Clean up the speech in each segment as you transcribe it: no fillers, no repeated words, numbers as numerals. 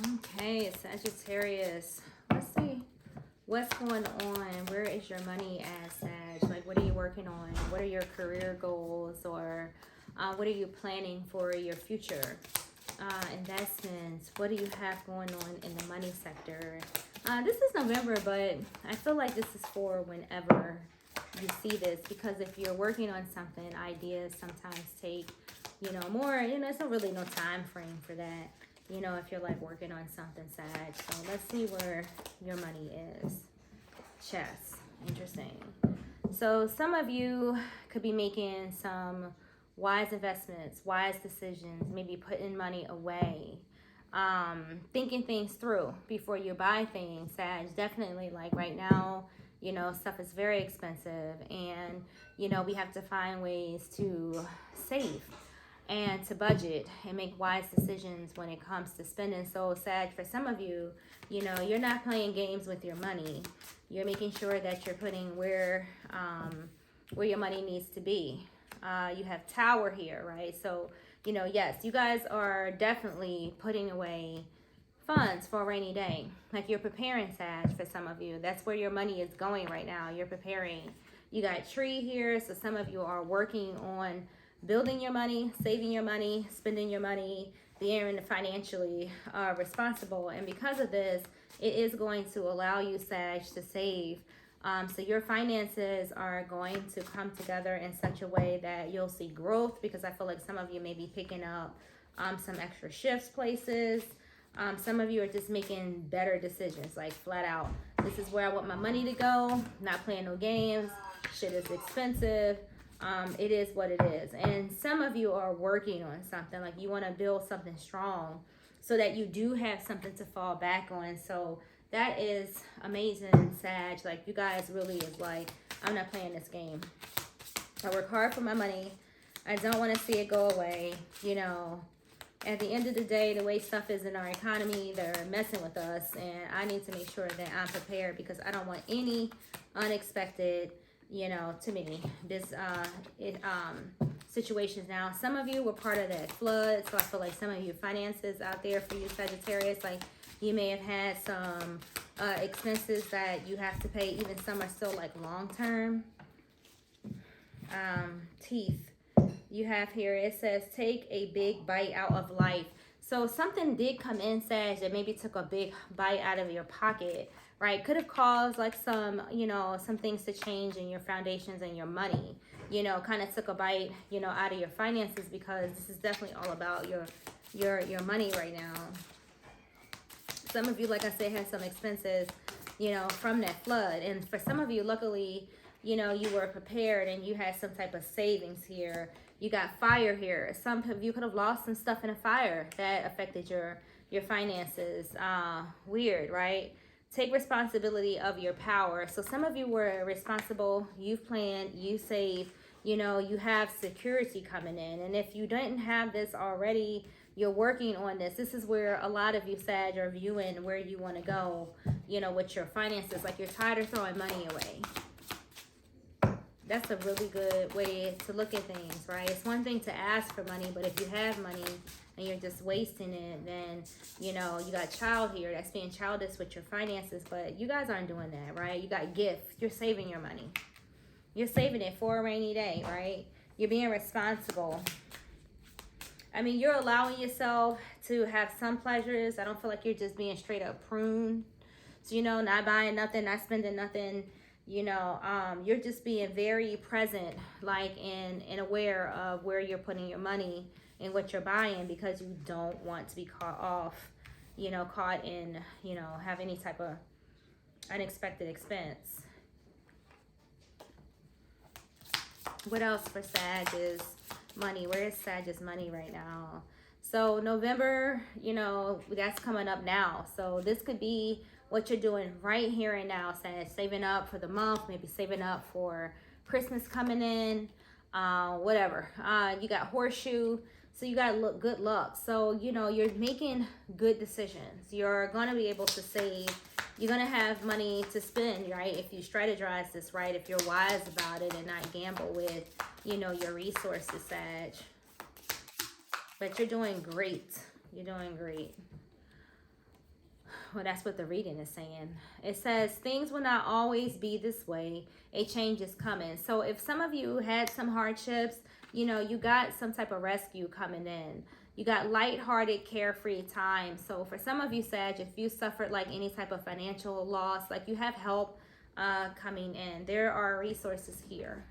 Okay, Sagittarius. Let's see what's going on. Where is your money at, Sag? Like, what are you working on? What are your career goals, or what are you planning for your future? Investments. What do you have going on in the money sector? This is November, but I feel like this is for whenever you see this, because if you're working on something, ideas sometimes take, more, it's not really no time frame for that. If you're like working on something, Sag. So let's see where your money is. Chess. Interesting. So some of you could be making some wise investments, wise decisions, maybe putting money away, thinking things through before you buy things. Sag, definitely, like right now, stuff is very expensive, and we have to find ways to save and to budget and make wise decisions when it comes to spending. So, Sag, for some of you, you're not playing games with your money. You're making sure that you're putting where your money needs to be. You have Tower here, right? So, yes, you guys are definitely putting away funds for a rainy day. Like, you're preparing, Sag, for some of you. That's where your money is going right now. You're preparing. You got Tree here, so some of you are working on building your money, saving your money, spending your money, being financially responsible. And because of this, it is going to allow you, Sag, to save. So your finances are going to come together in such a way that you'll see growth, because I feel like some of you may be picking up some extra shifts places. Some of you are just making better decisions, like flat out, this is where I want my money to go, not playing no games, shit is expensive. It is what it is. And some of you are working on something, like you want to build something strong so that you do have something to fall back on. So that is amazing, Sag. Like, you guys really is like, I'm not playing this game. I work hard for my money. I don't want to see it go away. At the end of the day, the way stuff is in our economy, they're messing with us, and I need to make sure that I'm prepared, because I don't want any unexpected, to me, situations. Now, some of you were part of that flood, so I feel like some of you finances out there for you, Sagittarius, like you may have had some expenses that you have to pay. Even some are still like long term. Teeth. You have here, it says take a big bite out of life. So something did come in, Sag, that maybe took a big bite out of your pocket, right? Could have caused like some, some things to change in your foundations and your money, kind of took a bite, out of your finances, because this is definitely all about your money right now. Some of you, like I said, had some expenses, from that flood. And for some of you, luckily, you were prepared and you had some type of savings here. You got fire here. Some of you could have lost some stuff in a fire that affected your finances. Weird, right? Take responsibility of your power. So some of you were responsible. You've planned. You saved. You have security coming in. And if you didn't have this already, you're working on this. This is where a lot of you, Sag, are viewing where you want to go, with your finances. Like, you're tired of throwing money away. That's a really good way to look at things, right? It's one thing to ask for money, but if you have money and you're just wasting it, then, you got child here that's being childish with your finances, but you guys aren't doing that, right? You got gifts. You're saving your money. You're saving it for a rainy day, right? You're being responsible. I mean, you're allowing yourself to have some pleasures. I don't feel like you're just being straight up pruned. So, not buying nothing, not spending nothing. You're just being very present, like, and aware of where you're putting your money and what you're buying, because you don't want to be caught off, caught in, have any type of unexpected expense. What else for Sag's money? Where is Sag's money right now? So November, that's coming up now. So this could be what you're doing right here and now, Sag. Saving up for the month, maybe saving up for Christmas coming in, whatever. You got Horseshoe, so you got good luck. So, you're making good decisions. You're going to be able to save. You're going to have money to spend, right? If you strategize this right, if you're wise about it and not gamble with, your resources, Sag. But you're doing great. You're doing great. Well, that's what the reading is saying. It says things will not always be this way. A change is coming. So if some of you had some hardships, you know, you got some type of rescue coming in. You got lighthearted, carefree time. So for some of you, Sag, if you suffered like any type of financial loss, like you have help coming in. There are resources here.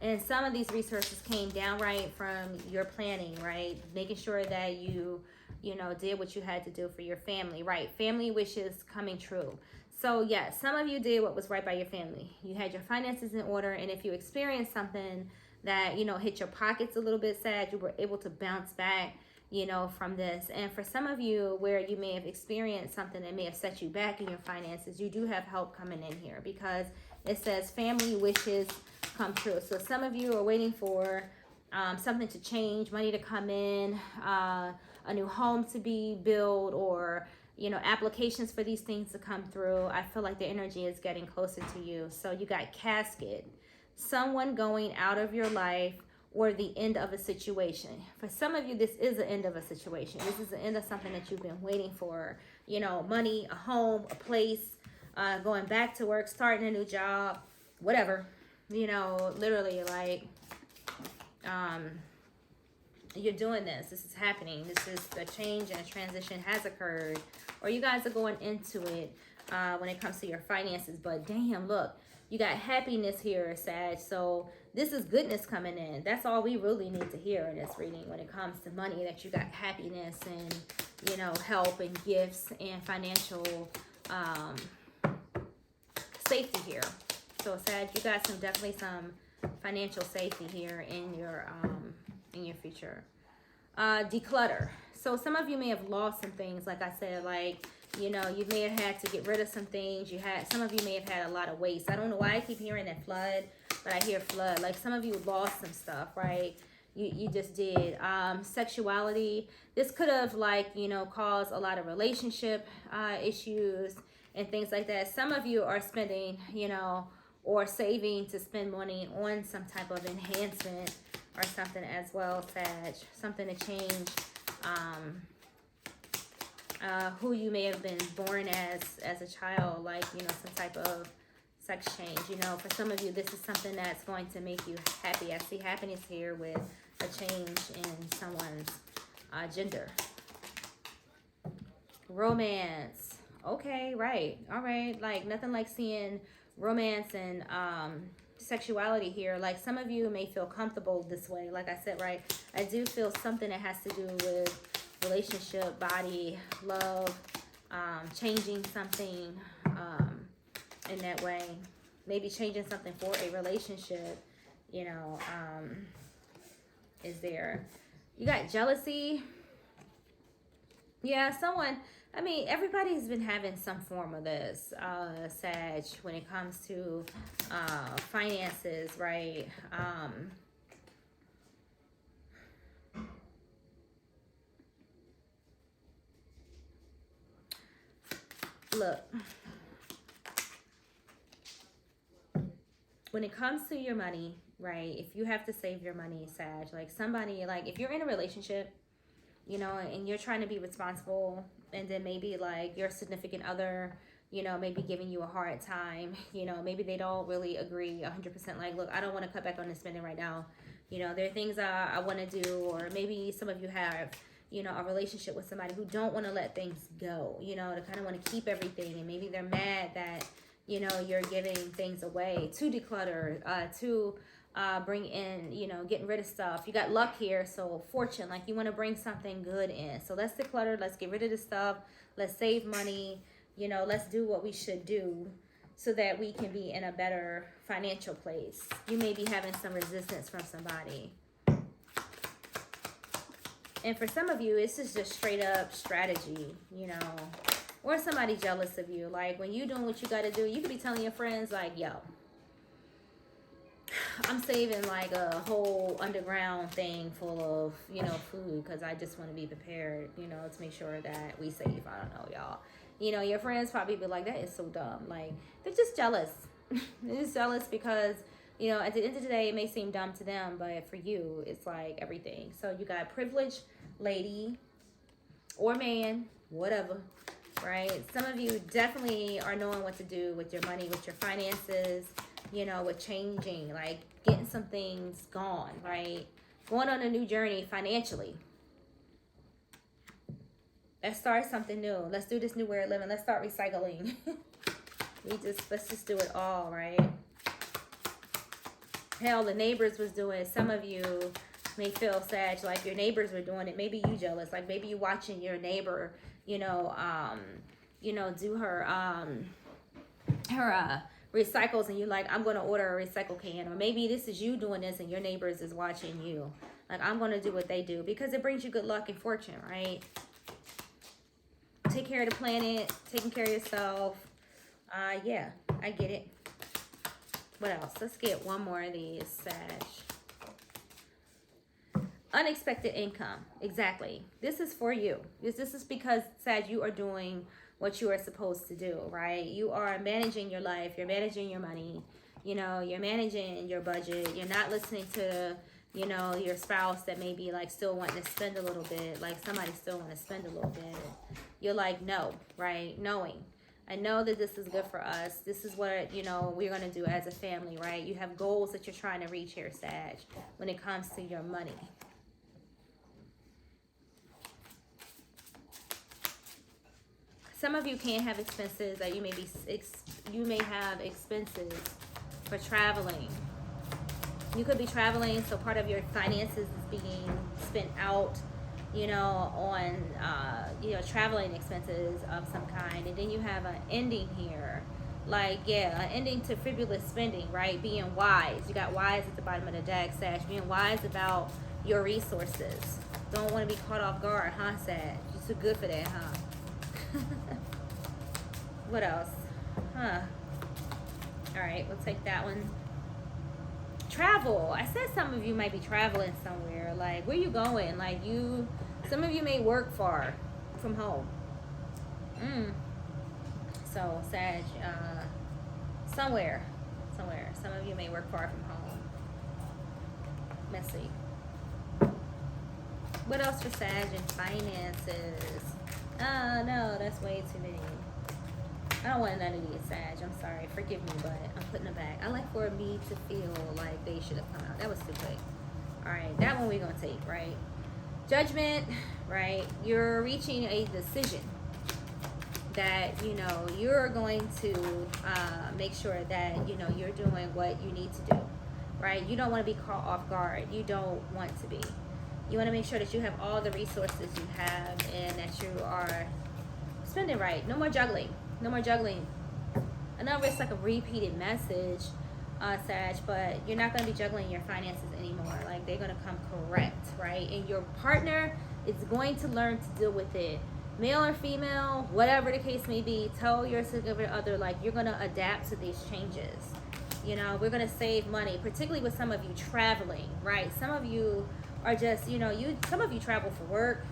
And some of these resources came downright from your planning, right? Making sure that you know, did what you had to do for your family, right? Family wishes coming true. So yes, some of you did what was right by your family. You had your finances in order, and if you experienced something that, you know, hit your pockets a little bit, sad, you were able to bounce back, you know, from this. And for some of you where you may have experienced something that may have set you back in your finances, you do have help coming in here, because it says family wishes come true. So some of you are waiting for something to change, money to come in, a new home to be built, or, you know, applications for these things to come through. I feel like the energy is getting closer to you. So you got casket, someone going out of your life, or the end of a situation. For some of you, this is the end of a situation. This is the end of something that you've been waiting for. You know, money, a home, a place, going back to work, starting a new job, whatever. You know, literally, like, you're doing this. This is happening. This is a change and a transition has occurred. Or you guys are going into it when it comes to your finances. But damn, look, you got happiness here, Sag. So this is goodness coming in. That's all we really need to hear in this reading when it comes to money, that you got happiness and, you know, help and gifts and financial safety here. So Sag, you got definitely some financial safety here in your future. Declutter. So some of you may have lost some things, like I said, like, you know, you may have had to get rid of some things. Some of you may have had a lot of waste. I don't know why I keep hearing that flood, but I hear flood. Like some of you lost some stuff, right? You just did. Sexuality. This could have, like, you know, caused a lot of relationship issues and things like that. Some of you are spending, you know, or saving to spend money on some type of enhancement or something as well, Sag. Something to change who you may have been born as a child, like, you know, some type of sex change. You know, for some of you, this is something that's going to make you happy. I see happiness here with a change in someone's gender. Romance. Okay, right. All right. Like, nothing like seeing romance and sexuality here. Like, some of you may feel comfortable this way. Like I said, right, I do feel something that has to do with relationship, body, love, changing something in that way. Maybe changing something for a relationship, you know, is there. You got jealousy. Yeah, someone, I mean, everybody's been having some form of this, Sag, when it comes to finances, right? Look, when it comes to your money, right, if you have to save your money, Sag, like somebody, like if you're in a relationship, you know, and you're trying to be responsible, and then maybe like your significant other, you know, maybe giving you a hard time, you know, maybe they don't really agree 100%. Like, look, I don't want to cut back on the spending right now. You know, there are things I want to do, or maybe some of you have, you know, a relationship with somebody who don't want to let things go, you know, to kind of want to keep everything. And maybe they're mad that, you know, you're giving things away to declutter, to bring in, you know, getting rid of stuff. You got luck here, so fortune, like you want to bring something good in. So let's declutter, let's get rid of the stuff, let's save money, you know, let's do what we should do so that we can be in a better financial place. You may be having some resistance from somebody. And for some of you, this is just straight up strategy, you know, or somebody jealous of you. Like when you doing what you got to do, you could be telling your friends like, yo, I'm saving like a whole underground thing full of, you know, food because I just want to be prepared, you know, to make sure that we save. I don't know, y'all. You know, your friends probably be like, that is so dumb. Like, they're just jealous. They're just jealous because, you know, at the end of the day, it may seem dumb to them, but for you, it's like everything. So you got privileged lady or man, whatever. right? Some of you definitely are knowing what to do with your money, with your finances, you know, with changing, like getting some things gone, right? Going on a new journey financially. Let's start something new. Let's do this new way of living. Let's start recycling. Let's just do it all, right? Hell, the neighbors was doing it. Some of you may feel sad, like your neighbors were doing it. Maybe you jealous. Like maybe you watching your neighbor, you know, do her recycles, and you like, I'm gonna order a recycle can. Or maybe this is you doing this, and your neighbors is watching you. Like, I'm gonna do what they do because it brings you good luck and fortune, right? Take care of the planet, taking care of yourself. Yeah, I get it. What else? Let's get one more of these, Sag. Unexpected income. Exactly. This is for you. This is because, Sag, you are doing what you are supposed to do, right? You are managing your life. You're managing your money. You know, you're managing your budget. You're not listening to, you know, your spouse that may be like still wanting to spend a little bit. Like somebody still want to spend a little bit. You're like, no, right? Knowing. I know that this is good for us. This is what, you know, we're going to do as a family, right? You have goals that you're trying to reach here, Sag, when it comes to your money. Some of you can't have expenses that you may have expenses for traveling. You could be traveling, so part of your finances is being spent out, you know, on you know, traveling expenses of some kind. And then you have an ending here, like, yeah, an ending to frivolous spending, right? Being wise. You got wise at the bottom of the deck, Sag. Being wise about your resources. Don't want to be caught off guard, huh, Sag? You're too good for that, huh? What else? Huh. All right, we'll take that one. Travel. I said some of you might be traveling somewhere. Like, where you going? Like, some of you may work far from home. So, Sag, somewhere. Some of you may work far from home. Let's see. What else for Sag and finances? Oh, no, that's way too many. I don't want none of these, Sag. I'm sorry. Forgive me, but I'm putting it back. I like for me to feel like they should have come out. That was too quick. All right, that one we're going to take, right? Judgment, right? You're reaching a decision that, you know, you're going to make sure that, you know, you're doing what you need to do, right? You don't want to be caught off guard. You don't want to be. You want to make sure that you have all the resources you have and that you are spending right. No more juggling. No more juggling. I know it's like a repeated message, Sag, but you're not going to be juggling your finances anymore. Like, they're going to come correct, right? And your partner is going to learn to deal with it. Male or female, whatever the case may be, tell your significant other, like, you're going to adapt to these changes. You know, we're going to save money, particularly with some of you traveling, right? Some of you are just, you know, some of you travel for work.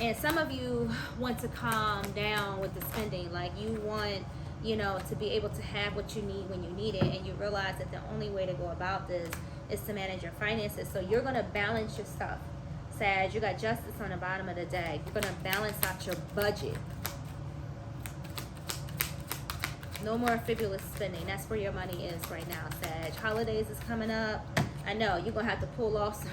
And some of you want to calm down with the spending. Like, you want, you know, to be able to have what you need when you need it. And you realize that the only way to go about this is to manage your finances. So you're going to balance your stuff. Sag, you got justice on the bottom of the deck. You're going to balance out your budget. No more frivolous spending. That's where your money is right now, Sag. Holidays is coming up. I know you're going to have to pull off some,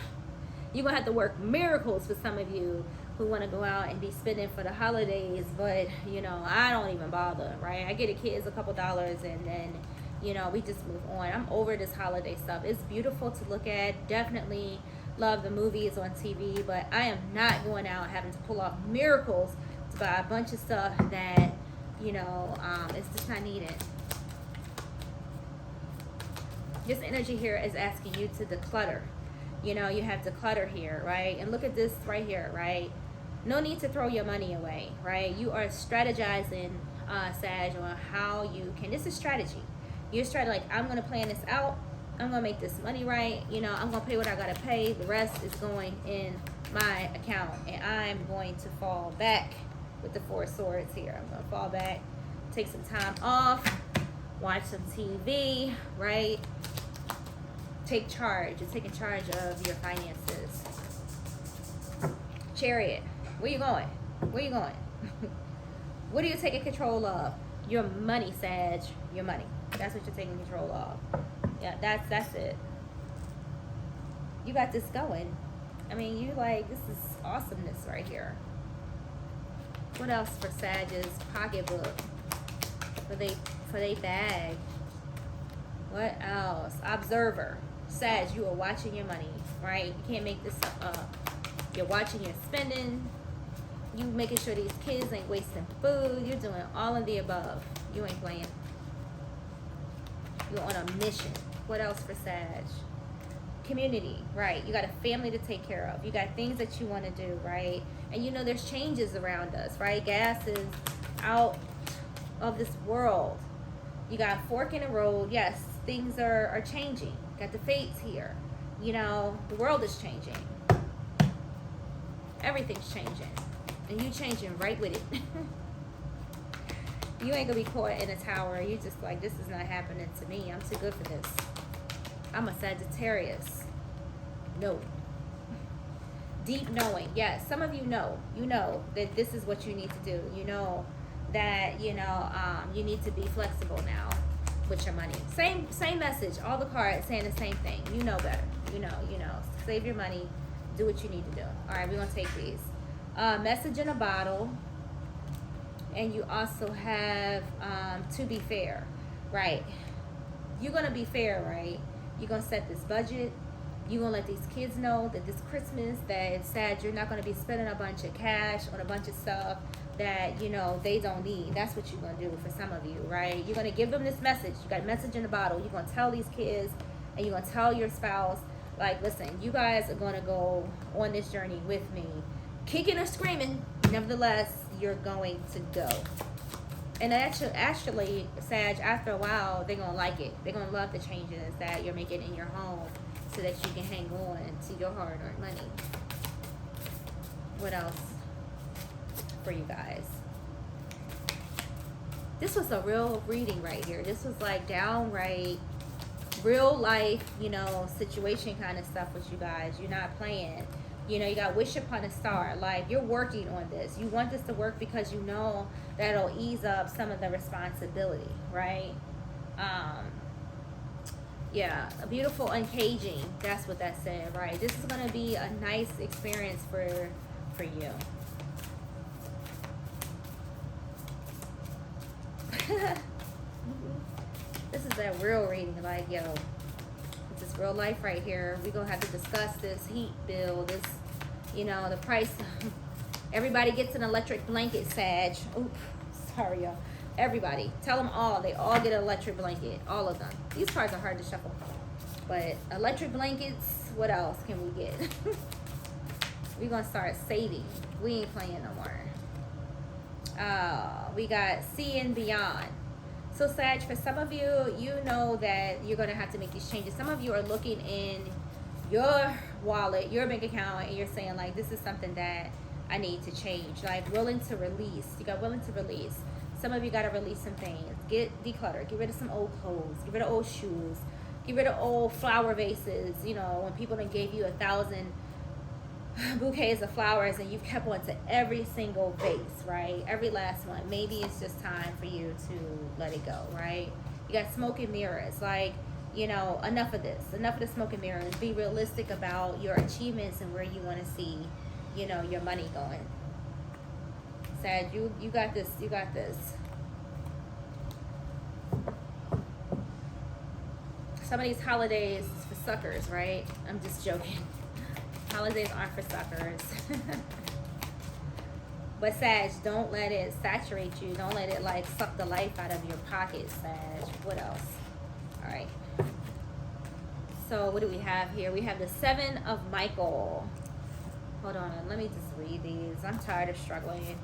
you're going to have to work miracles for some of you who want to go out and be spending for the holidays, but, you know, I don't even bother, right? I get the kids a couple dollars and then, you know, we just move on. I'm over this holiday stuff. It's beautiful to look at. Definitely love the movies on TV, but I am not going out having to pull off miracles to buy a bunch of stuff that, you know, it's just not needed. This energy here is asking you to declutter. You know, you have declutter here, right? And look at this right here, right? No need to throw your money away, right? You are strategizing, Sag, on how you can. This is strategy. You're like, I'm going to plan this out. I'm going to make this money right. You know, I'm going to pay what I got to pay. The rest is going in my account. And I'm going to fall back with the 4 swords here. I'm going to fall back, take some time off, watch some TV, right? Take charge. You're taking charge of your finances. Chariot. Where you going? Where you going? What are you taking control of? Your money, Sag. Your money. That's what you're taking control of. Yeah, that's it. You got this going. I mean, you like, this is awesomeness right here. What else for Sag's pocketbook? For they bag. What else? Observer. Sag, you are watching your money, right? You can't make this stuff up. You're watching your spending. You making sure these kids ain't wasting food. You're doing all of the above. You ain't playing. You're on a mission. What else for Sag? Community, right? You got a family to take care of. You got things that you want to do, right? And you know there's changes around us, right? Gas is out of this world. You got a fork in the road. Yes, things are changing. Got the fates here. You know, the world is changing. Everything's changing. And you changing right with it. You ain't gonna be caught in a tower. You just like, this is not happening to me. I'm too good for this. I'm a Sagittarius. No. Deep knowing. Yes, some of you know. You know that this is what you need to do. You know that, you need to be flexible now with your money. Same message. All the cards saying the same thing. You know better. You know. Save your money. Do what you need to do. All right, we're going to take these. Message in a bottle. And you also have to be fair. Right. You're going to be fair, right? You're going to set this budget. You're going to let these kids know that this Christmas, that it's sad, you're not going to be spending a bunch of cash on a bunch of stuff that, they don't need. That's what you're going to do for some of you, right? You're going to give them this message. You got a message in the bottle. You're going to tell these kids, and you're going to tell your spouse, like, listen, you guys are going to go on this journey with me. Kicking or screaming, nevertheless, you're going to go. And actually, Sag, after a while, they're going to like it. They're going to love the changes that you're making in your home so that you can hang on to your hard-earned money. What else for you guys? This was a real reading right here. This was like downright real life, situation kind of stuff with you guys. You're not playing. You got wish upon a star. Like, you're working on this. You want this to work because you know that it'll ease up some of the responsibility, right? Yeah, a beautiful uncaging. That's what that said, right? This is going to be a nice experience for you. This is that real reading. Like, yo, this is real life right here. We're going to have to discuss this heat bill, this, the price. Everybody gets an electric blanket, Sag. Oops, sorry, y'all. Everybody. Tell them all. They all get an electric blanket. All of them. These cards are hard to shuffle. But electric blankets, what else can we get? We're going to start saving. We ain't playing no more. We got seeing beyond. So, Sag, for some of you, you know that you're going to have to make these changes. Some of you are looking in your wallet, your bank account, and you're saying, like, this is something that I need to change. Like, willing to release. You got willing to release. Some of you got to release some things. Declutter. Get rid of some old clothes. Get rid of old shoes. Get rid of old flower vases. When people done gave you 1,000 bouquets of flowers and you've kept on to every single vase, right? Every last one. Maybe it's just time for you to let it go, right? You got smoke and mirrors. Like, enough of this. Enough of the smoke and mirrors. Be realistic about your achievements and where you want to see, your money going. Sag, you got this. You got this. Some of these holidays is for suckers, right? I'm just joking. Holidays aren't for suckers. But Sag, don't let it saturate you. Don't let it like suck the life out of your pocket, Sag. What else? All right. So what do we have here? We have the Seven of Michael. Hold on, let me just read these. I'm tired of struggling.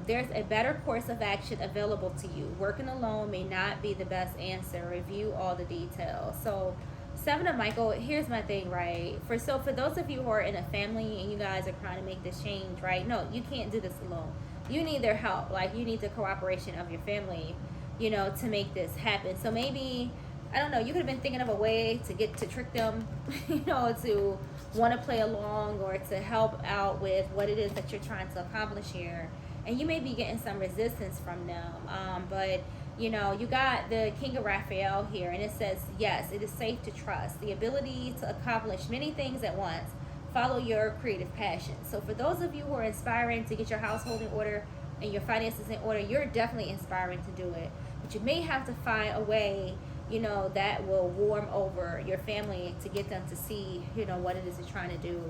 There's a better course of action available to you. Working alone may not be the best answer. Review all the details. So, Seven of Michael, here's my thing, right? For those of you who are in a family and you guys are trying to make this change, right? No, you can't do this alone. You need their help. Like, you need the cooperation of your family, to make this happen. So maybe, I don't know, you could have been thinking of a way to trick them, to want to play along or to help out with what it is that you're trying to accomplish here. and you may be getting some resistance from them. But you know, you got the King of Raphael here, and it says, yes, it is safe to trust. The ability to accomplish many things at once. Follow your creative passion. So for those of you who are inspiring to get your household in order and your finances in order, you're definitely inspiring to do it. But you may have to find a way, you know, that will warm over your family to get them to see, you know, what it is you're trying to do,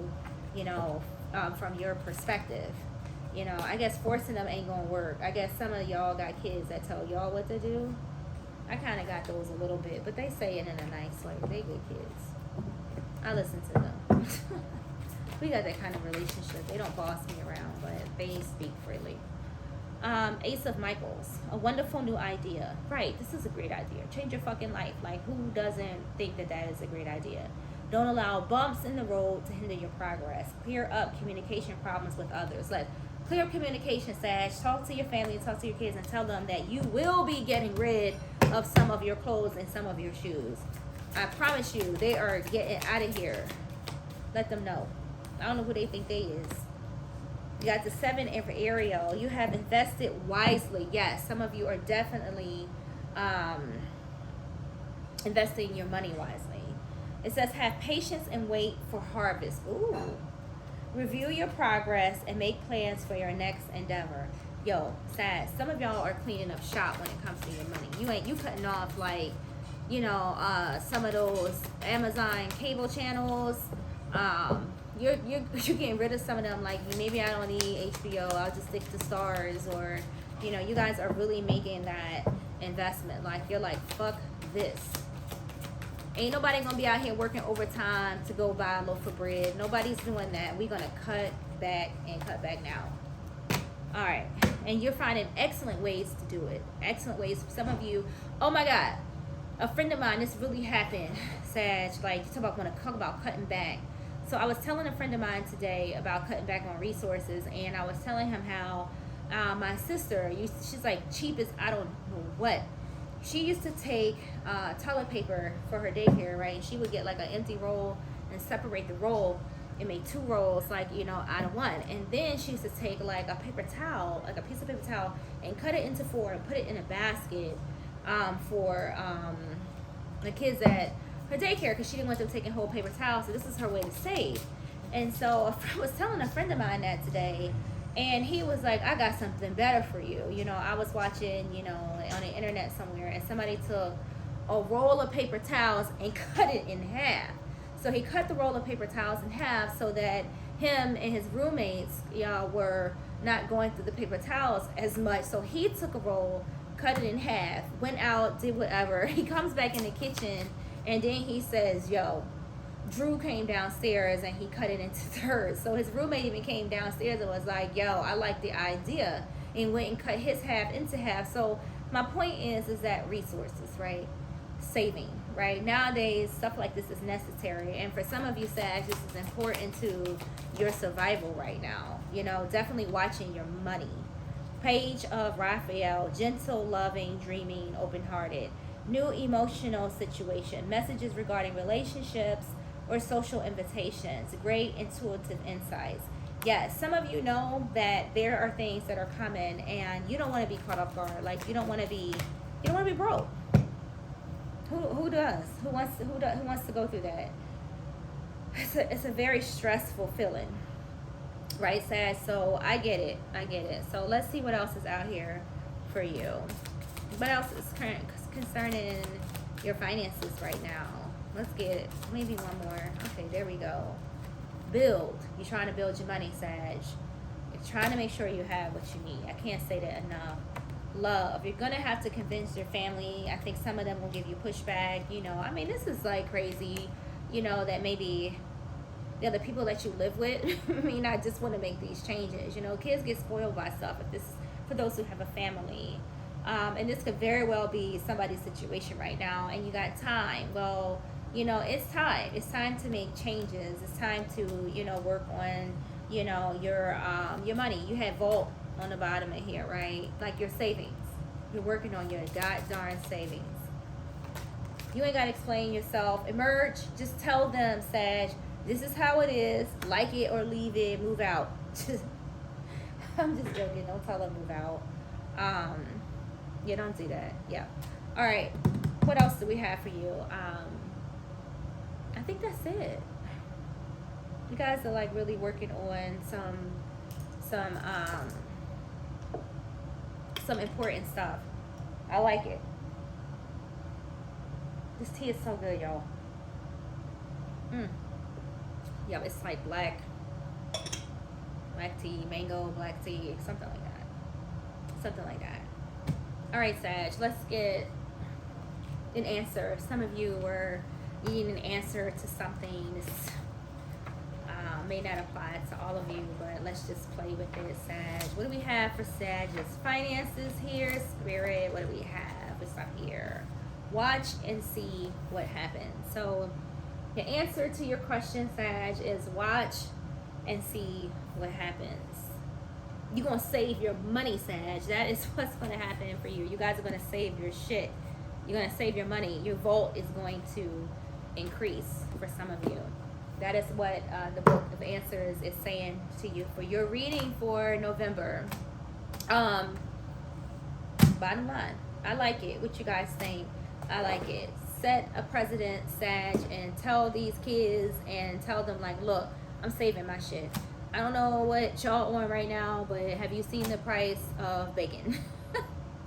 you know, from your perspective. You know, I guess forcing them ain't gonna work. I guess some of y'all got kids that tell y'all what to do. I kind of got those a little bit, but they say it in a nice way. They good kids. I listen to them. We got that kind of relationship. They don't boss me around, but they speak freely. Ace of Michaels, a wonderful new idea. Right, this is a great idea. Change your fucking life. Like, who doesn't think that that is a great idea? Don't allow bumps in the road to hinder your progress. Clear up communication problems with others. Like, clear communication, Sag. Talk to your family, talk to your kids, and tell them that you will be getting rid of some of your clothes and some of your shoes. I promise you, they are getting out of here. Let them know. I don't know who they think they is. You got the 7 for Ariel. You have invested wisely. Yes, some of you are definitely investing your money wisely. It says have patience and wait for harvest. Ooh. Review your progress and make plans for your next endeavor. Yo, sad. Some of y'all are cleaning up shop when it comes to your money. You cutting off, like, you know, some of those Amazon cable channels. You're getting rid of some of them. Like, maybe I don't need HBO, I'll just stick to Stars. Or, you know, you guys are really making that investment. Like, you're like, fuck this. Ain't nobody gonna be out here working overtime to go buy a loaf of bread. Nobody's doing that. We're gonna cut back and cut back now. All right, and you're finding excellent ways to do it. Excellent ways. Some of you, oh my God, a friend of mine, this really happened, Sag. Like, you talk about cutting back. So I was telling a friend of mine today about cutting back on resources, and I was telling him how my sister, she's like cheap as I don't know what. She used to take toilet paper for her daycare, right? And she would get like an empty roll and separate the roll and make 2 rolls, like, you know, out of one. And then she used to take like a paper towel, like a piece of paper towel, and cut it into 4 and put it in a basket for the kids at her daycare, because she didn't want them taking whole paper towels. So this is her way to save. And so I was telling a friend of mine that today, and he was like, I got something better for you. You know, I was watching, you know, on the internet somewhere, and somebody took a roll of paper towels and cut it in half. So he cut the roll of paper towels in half so that him and his roommates, y'all, were not going through the paper towels as much. So he took a roll, cut it in half, went out, did whatever. He comes back in the kitchen, and then he says, yo, Drew came downstairs and he cut it into 3rds. So his roommate even came downstairs and was like, yo, I like the idea, and went and cut his half into half. So my point is that resources, right? Saving, right? Nowadays, stuff like this is necessary. And for some of you, Sag, this is important to your survival right now. You know, definitely watching your money. Page of Raphael, gentle, loving, dreaming, open-hearted. New emotional situation. Messages regarding relationships or social invitations. Great intuitive insights. Yes, some of you know that there are things that are coming, and you don't want to be caught off guard. Like, you don't want to be broke. Who does? Who wants to go through that? It's a very stressful feeling, right, Sag? So I get it. So let's see what else is out here for you. What else is concerning your finances right now? Let's get maybe one more. Okay, there we go. Build. You're trying to build your money, Sag. You're trying to make sure you have what you need. I can't say that enough. Love. You're going to have to convince your family. I think some of them will give you pushback. You know, I mean, this is like crazy, you know, that maybe they're the people that you live with. I mean, I just want to make these changes. You know, kids get spoiled by stuff. If this, for those who have a family. And this could very well be somebody's situation right now, and you got time. Well, you know, it's time. It's time to make changes. It's time to, you know, work on, you know, your money. You have vault on the bottom of here, right? Like your savings. You're working on your darn savings. You ain't got to explain yourself. Emerge. Just tell them, Sag, this is how it is. Like it or leave it. Move out. I'm just joking. Don't tell them move out. Yeah, don't do that. Yeah. All right. What else do we have for you? I think that's it. You guys are like really working on some important stuff. I like it. This tea is so good, y'all. Yeah, it's like black tea, mango, black tea, something like that. Something like that. All right, Sag, let's get an answer. Some of you were needing an answer to something. This may not apply to all of you, but let's just play with it, Sag. What do we have for Sag's finances here? Spirit, what do we have? What's up here? Watch and see what happens. So the answer to your question, Sag, is watch and see what happens. You're going to save your money, Sag. That is what's going to happen for you. You guys are going to save your shit. You're going to save your money. Your vault is going to increase for some of you. That is what the book of answers is saying to you for your reading for November. Bottom line, I like it. What you guys think? I like it. Set a precedent, Sag, and tell these kids and tell them like, look, I'm saving my shit. I don't know what y'all on right now, but have you seen the price of bacon?